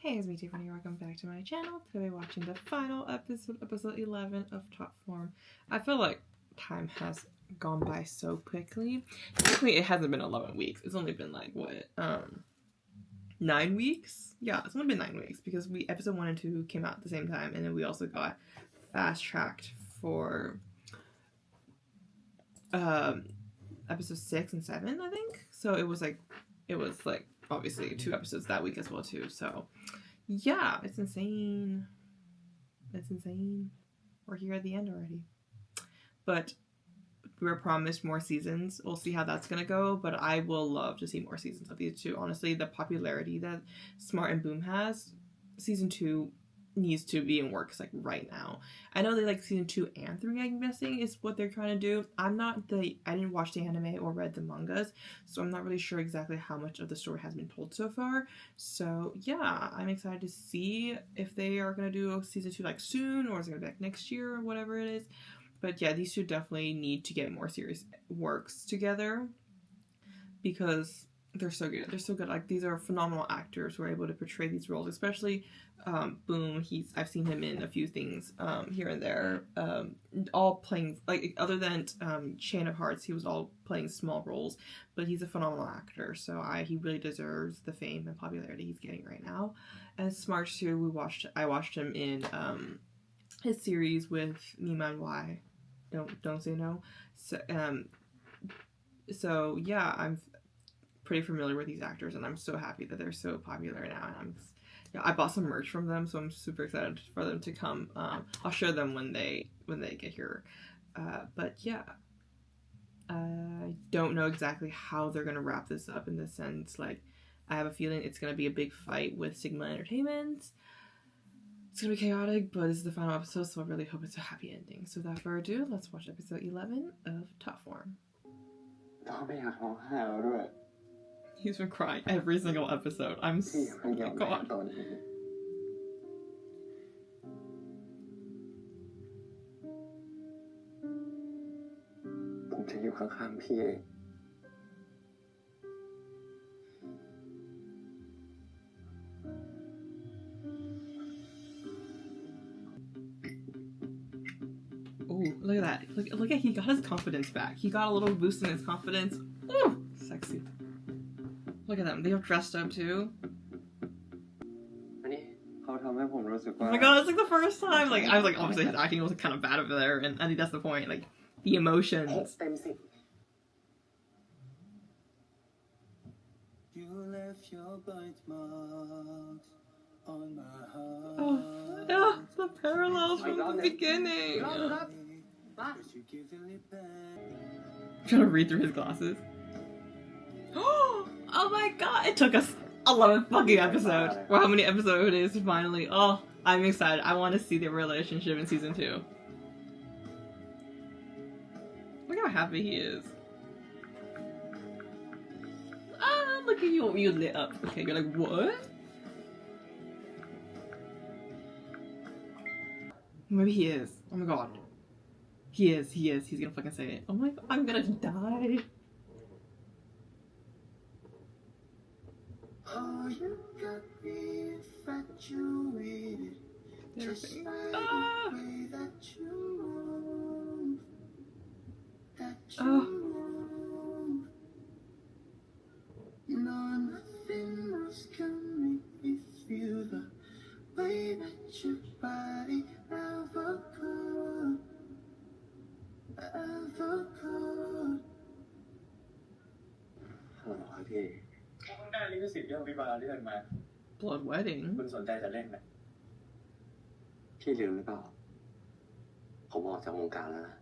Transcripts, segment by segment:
Hey, it's me Tiffany, welcome back to my channel. Today we're watching the final episode, episode 11 of Top Form. I feel like time has gone by so quickly. Technically, it hasn't been 11 weeks. It's only been like, what, 9 weeks? Yeah, it's only been 9 weeks because episode 1 and 2 came out at the same time, and then we also got fast-tracked for episode 6 and 7, I think. So it was like obviously 2 episodes that week as well too. So yeah, it's insane. It's insane. We're here at the end already. But we were promised more seasons. We'll see how that's gonna go, but I will love to see more seasons of these two. Honestly, the popularity that Smart and Boom has, season 2 needs to be in works like right now. I know they like season 2 and 3, I'm guessing, is what they're trying to do. I didn't watch the anime or read the mangas, so I'm not really sure exactly how much of the story has been told so far. So yeah, I'm excited to see if they are gonna do season 2 like soon, or is it gonna be like next year or whatever it is. But yeah, these two definitely need to get more series works together because they're so good. They're so good. Like, these are phenomenal actors who are able to portray these roles, especially Boom. I've seen him in a few things here and there, all playing, like, other than Chain of Hearts, he was all playing small roles, but he's a phenomenal actor, so he really deserves the fame and popularity he's getting right now. And Smart too, I watched him in his series with Niman Y, Don't Say No. So yeah, I'm pretty familiar with these actors, and I'm so happy that they're so popular now. And I bought some merch from them, so I'm super excited for them to come. I'll show them when they get here. But yeah, I don't know exactly how they're gonna wrap this up, in the sense, like, I have a feeling it's gonna be a big fight with Sigma Entertainment. It's gonna be chaotic, but this is the final episode, so I really hope it's a happy ending. So without further ado, let's watch episode 11 of Top Form. He's been crying every single episode. Oh my god. Ooh, look at that. Look at, he got his confidence back. He got a little boost in his confidence. Ooh, sexy. Look at them. They have dressed up too. Oh my god, it's like the first time. Like, I was like, obviously his acting was kind of bad over there, and I think that's the point. Like, the emotions. You left your bite marks on my heart. Oh, yeah, the parallels from the beginning. Trying to read through his glasses. Oh my god, it took us 11 fucking episodes. Or how many episodes it is finally. Oh, I'm excited. I want to see their relationship in season 2. Look how happy he is. Ah, look at you. You lit up. Okay, you're like, what? Maybe he is. Oh my god. He is. He's gonna fucking say it. Oh my god, I'm gonna die. Oh, you got me infatuated. Just by the way that you move. Move. No, nothing else can make me feel the way that your body ever could. Ever could. Hello,พี่เพิ่งได้ลิขสิทธิ์เรื่องวิบาลที่เดินมา Blood Wedding คุณสนใจจะเล่นไหมพี่ลืมหรือเปล่าผมออกจากวงการแล้วนะ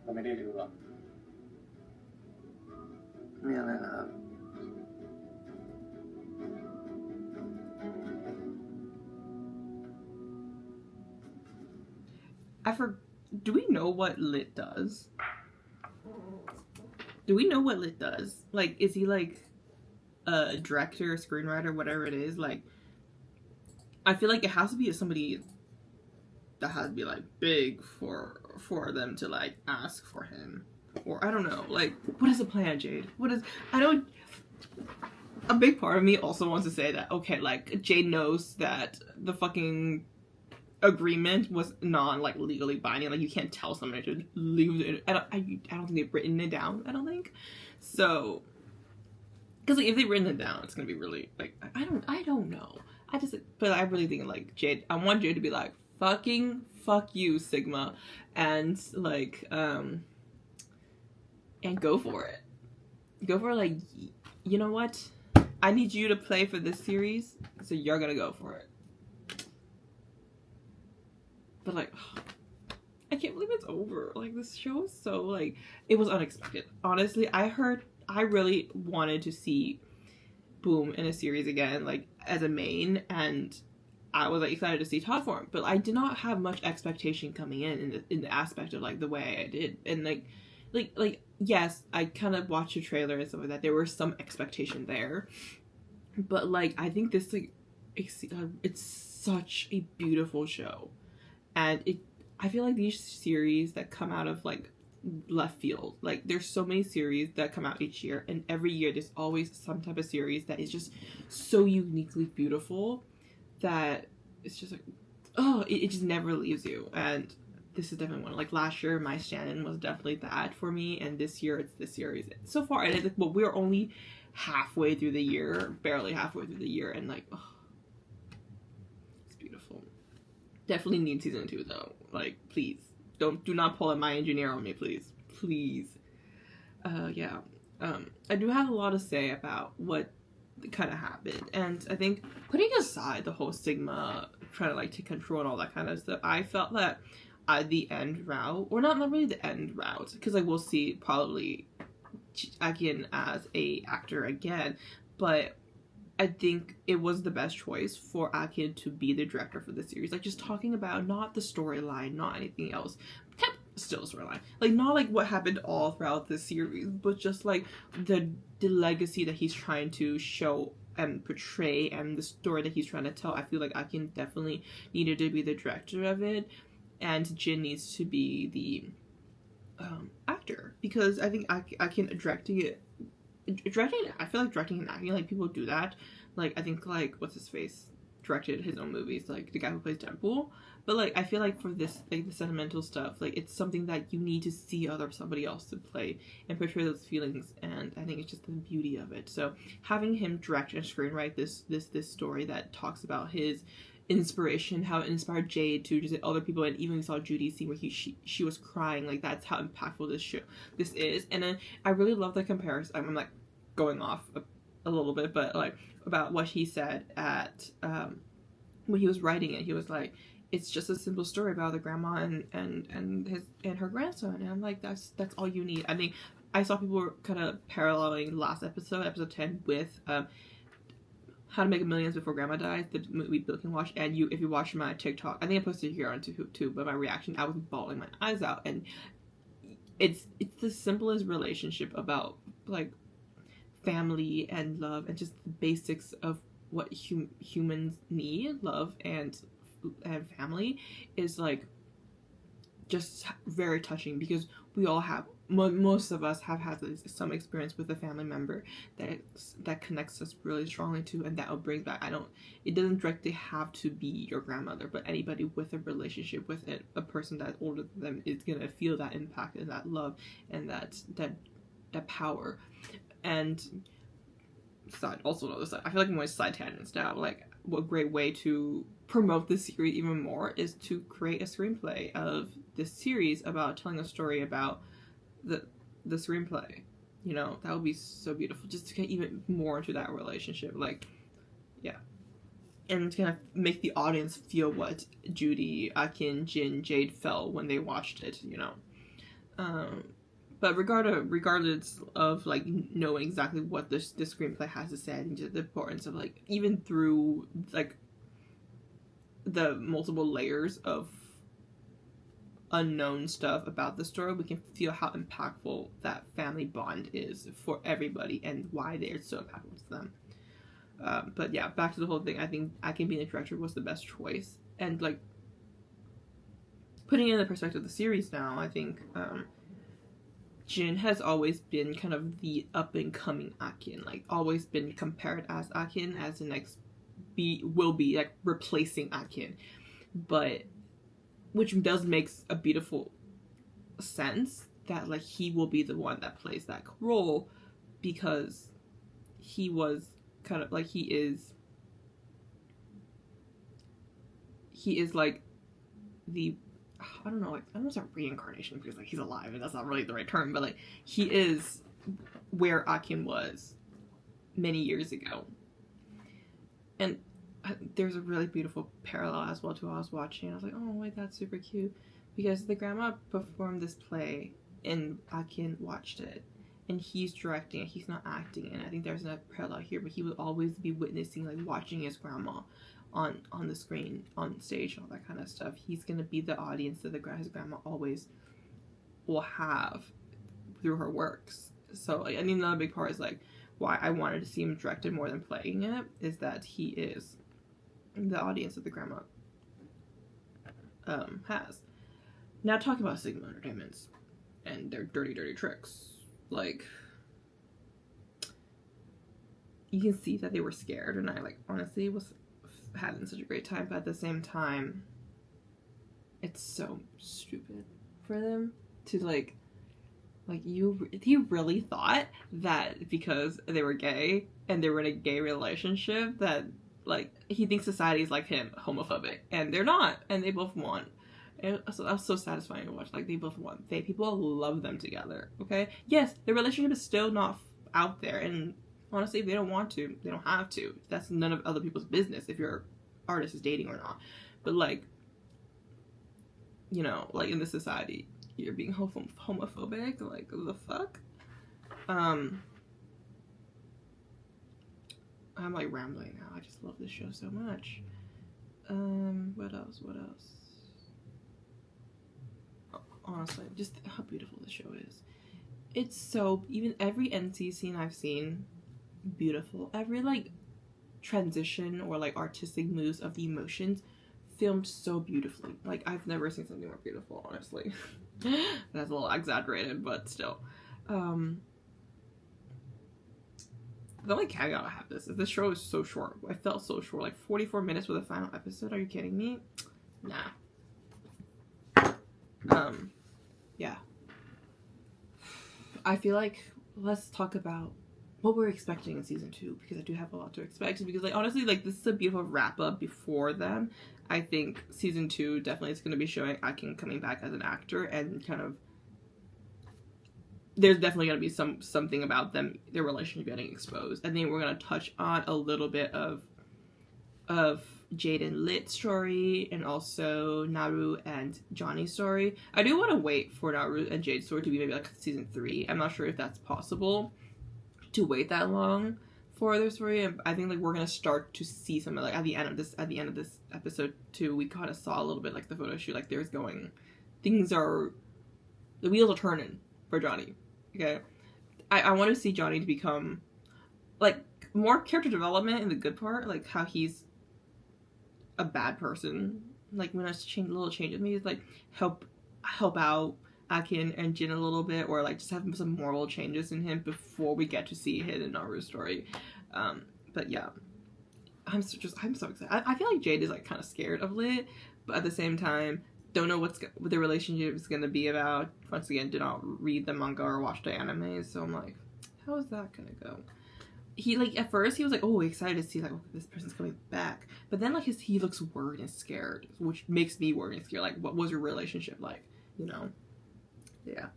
ก็ไม่ได้ลืมหรอกไม่อะไรนะครับ Do we know what Lit does? Do we know what Lit does? Like, is he like a director, screenwriter, whatever it is? Like, I feel like it has to be somebody that has to be like big for them to like ask for him. Or I don't know. Like, what is the plan, Jade? I don't a big part of me also wants to say that, okay, like, Jade knows that the fucking agreement was non, like, legally binding. Like, you can't tell somebody to leave it. I don't think they've written it down, I don't think. So, because, like, if they've written it down, it's gonna be really, like, I don't know. But I really think, like, Jade, I want Jade to be like, fucking fuck you, Sigma, and, like, and go for it. Go for it, like, you know what? I need you to play for this series, so you're gonna go for it. But, like, I can't believe it's over. Like, this show is so, like, it was unexpected. Honestly, I really wanted to see Boom in a series again, like, as a main, and I was, like, excited to see Top Form, but I did not have much expectation coming in the aspect of, like, the way I did. And, like, yes, I kind of watched the trailer and stuff like that. There was some expectation there. But, like, I think this, like, it's such a beautiful show. And I feel like these series that come out of, like, left field, like, there's so many series that come out each year, and every year there's always some type of series that is just so uniquely beautiful that it's just, like, oh, it just never leaves you. And this is definitely one. Like, last year, My Stand-In was definitely that for me, and this year, it's this series. So far, and it's, like, well, we're only halfway through the year, barely halfway through the year, and, like, oh, it's beautiful. Definitely need season 2, though. Like, please. Do not pull a My Engineer on me, please. Please. Yeah. I do have a lot to say about what kind of happened, and I think, putting aside the whole Sigma trying to, like, take control and all that kind of stuff, I felt that the end route, or not really the end route, because, like, we'll see probably Akin as a actor again, but I think it was the best choice for Akin to be the director for the series. Like, just talking about not the storyline, not anything else, still a storyline, like, not like what happened all throughout the series, but just like the legacy that he's trying to show and portray, and the story that he's trying to tell. I feel like Akin definitely needed to be the director of it, and Jin needs to be the actor, because I think Akin directing it, I feel like directing and acting, like, people do that. Like, I think, like, what's his face directed his own movies, like, the guy who plays Deadpool. But, like, I feel like for this, like, the sentimental stuff, like, it's something that you need to see somebody else to play and portray those feelings, and I think it's just the beauty of it. So having him direct and screenwrite this story that talks about his inspiration, how it inspired Jade to just other people, and even we saw Judy's scene where she was crying, like, that's how impactful this is. And then I really love the comparison. I'm like going off a little bit, but, like, about what he said at when he was writing it. He was like, it's just a simple story about the grandma and her grandson, and I'm like, that's all you need. I mean, I saw people were kind of paralleling last episode 10 with How to Make a Millions Before Grandma Dies, the movie Bill can watch. And if you watch my TikTok, I think I posted it here on too, but my reaction, I was bawling my eyes out. And it's the simplest relationship about, like, family and love, and just the basics of what humans need, love and family, is, like, just very touching, because we all have, most of us have had some experience with a family member that connects us really strongly to, and that will bring back, it doesn't directly have to be your grandmother, but anybody with a relationship with a person that's older than them is gonna feel that impact and that love and that power. And also another side, I feel like I'm going side tangents now. Like, what great way to promote this series even more is to create a screenplay of this series about telling a story about the screenplay. You know, that would be so beautiful, just to get even more into that relationship. Like, yeah. And to kind of make the audience feel what Judy, Akin, Jin, Jade felt when they watched it, you know. But regardless of, like, knowing exactly what this screenplay has to say, I think just the importance of, like, even through, like, the multiple layers of unknown stuff about the story, we can feel how impactful that family bond is for everybody and why they're so impactful to them. But yeah, back to the whole thing. I think Akin being the director was the best choice. And, like, putting it in the perspective of the series now, I think Jin has always been kind of the up-and-coming Akin, like, always been compared as Akin, as the next will be, like, replacing Akin. But, which does makes a beautiful sense, that, like, he will be the one that plays that role, because he was kind of, like, he is, like, the, I don't know, like, I don't know if it's a reincarnation, because, like, he's alive, and that's not really the right term, but, like, he is where Akin was many years ago. And there's a really beautiful parallel as well to what I was watching. I was like, oh, wait, that's super cute. Because the grandma performed this play, and Akin watched it. And he's directing it, he's not acting it. I think there's a parallel here, but he would always be witnessing, like, watching his grandma on the screen, on stage, all that kind of stuff. He's going to be the audience that his grandma always will have through her works. So, like, I think another big part is, like, why I wanted to see him directed more than playing it, is that he is the audience that the grandma has. Now, talking about Sigma Entertainments and their dirty tricks. Like, you can see that they were scared, and I, like, honestly was having such a great time, but at the same time, it's so stupid for them to, like he really thought that because they were gay and they were in a gay relationship that, like, he thinks society is, like, him, homophobic, and they're not, and they both won. And that was so satisfying to watch. Like, they both won. People love them together, okay? Yes, their relationship is still not out there, and honestly, if they don't want to, they don't have to. That's none of other people's business if your artist is dating or not. But, like, you know, like, in this society, you're being homophobic, like, the fuck? I'm, like, rambling now. I just love this show so much. What else? Honestly, just how beautiful the show is. It's so, even every NC scene I've seen, beautiful. Every, like, transition or, like, artistic moves of the emotions filmed so beautifully. Like, I've never seen something more beautiful, honestly. That's a little exaggerated, but still. The only caveat I have is this show is so short. I felt so short. Like, 44 minutes for the final episode. Are you kidding me? Nah. Yeah. I feel like, let's talk about what we're expecting in season 2, because I do have a lot to expect, because, like, honestly, like, this is a beautiful wrap-up before them. I think season 2 definitely is going to be showing Akin coming back as an actor, and kind of, there's definitely going to be something about them, their relationship getting exposed. I think we're going to touch on a little bit of Jade and Lit's story, and also Naru and Johnny's story. I do want to wait for Naru and Jade's story to be maybe, like, season 3. I'm not sure if that's possible to wait that long for their story. And I think, like, we're gonna start to see some, like, at the end of this episode 2, we kind of saw a little bit, like, the photo shoot, like, the wheels are turning for Johnny. Okay, I want to see Johnny to become, like, more character development in the good part, like how he's a bad person. Like, when I change little changes, maybe like help out Akin and Jin a little bit, or, like, just have some moral changes in him before we get to see his and Naru's story. But yeah, I'm so excited. I feel like Jade is, like, kind of scared of Lit, but at the same time, don't know what the relationship is going to be about. Once again, did not read the manga or watch the anime, so I'm like, how is that going to go? He, like, at first, he was, like, oh, excited to see, like, oh, this person's coming back. But then, like, he looks worried and scared, which makes me worried and scared. Like, what was your relationship like? You know? Yeah.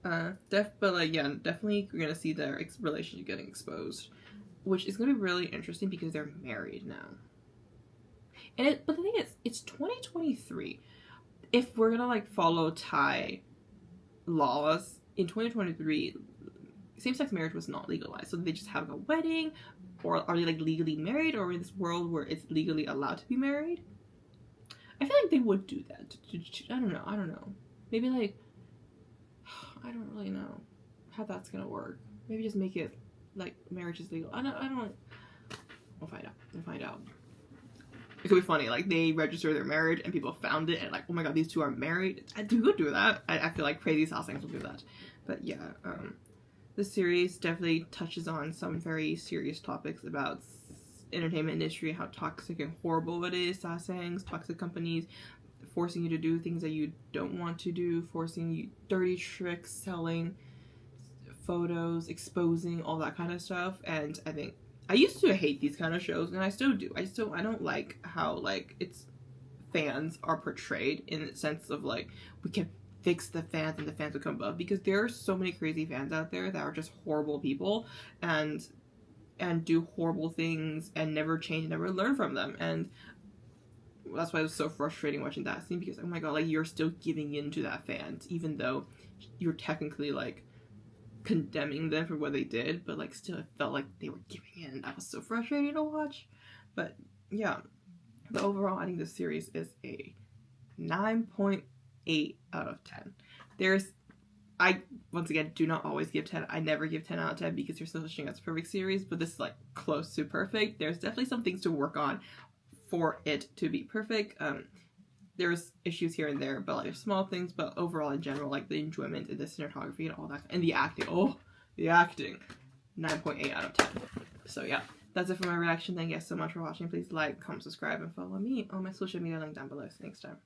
But, like, yeah, definitely we're gonna see their relationship getting exposed. Which is gonna be really interesting because they're married now. But the thing is, it's 2023. If we're gonna, like, follow Thai laws, in 2023... same-sex marriage was not legalized, so they just have a wedding, or are they, like, legally married, or in this world where it's legally allowed to be married? I feel like they would do that. I don't know. Maybe, like, I don't really know how that's gonna work. Maybe just make it, like, marriage is legal. I don't. We'll find out. It could be funny, like, they register their marriage and people found it and, like, oh my god, these two are married. I could do that. I feel like Crazy Sasaengs will do that. But yeah, the series definitely touches on some very serious topics about entertainment industry, how toxic and horrible it is, sasaengs, toxic companies, forcing you to do things that you don't want to do, forcing you dirty tricks, selling photos, exposing all that kind of stuff. And I think I used to hate these kind of shows, and I still do. I don't like how like it's fans are portrayed in the sense of like we can fix the fans and the fans will come above, because there are so many crazy fans out there that are just horrible people and do horrible things and never change, never learn from them. And that's why it was so frustrating watching that scene, because oh my god, like you're still giving in to that fan even though you're technically like condemning them for what they did, but like still it felt like they were giving in. That was so frustrating to watch. But yeah, but overall I think this series is a 9.8 out of 10. I once again do not always give 10. I never give 10 out of 10 because there's no such thing as perfect series, but this is like close to perfect. There's definitely some things to work on for it to be perfect. There's issues here and there, but like small things, but overall in general, like the enjoyment and the cinematography and all that, and the acting. Oh, the acting. 9.8 out of 10. So yeah, that's it for my reaction. Thank you guys so much for watching. Please like, comment, subscribe, and follow me on my social media link down below. See you next time.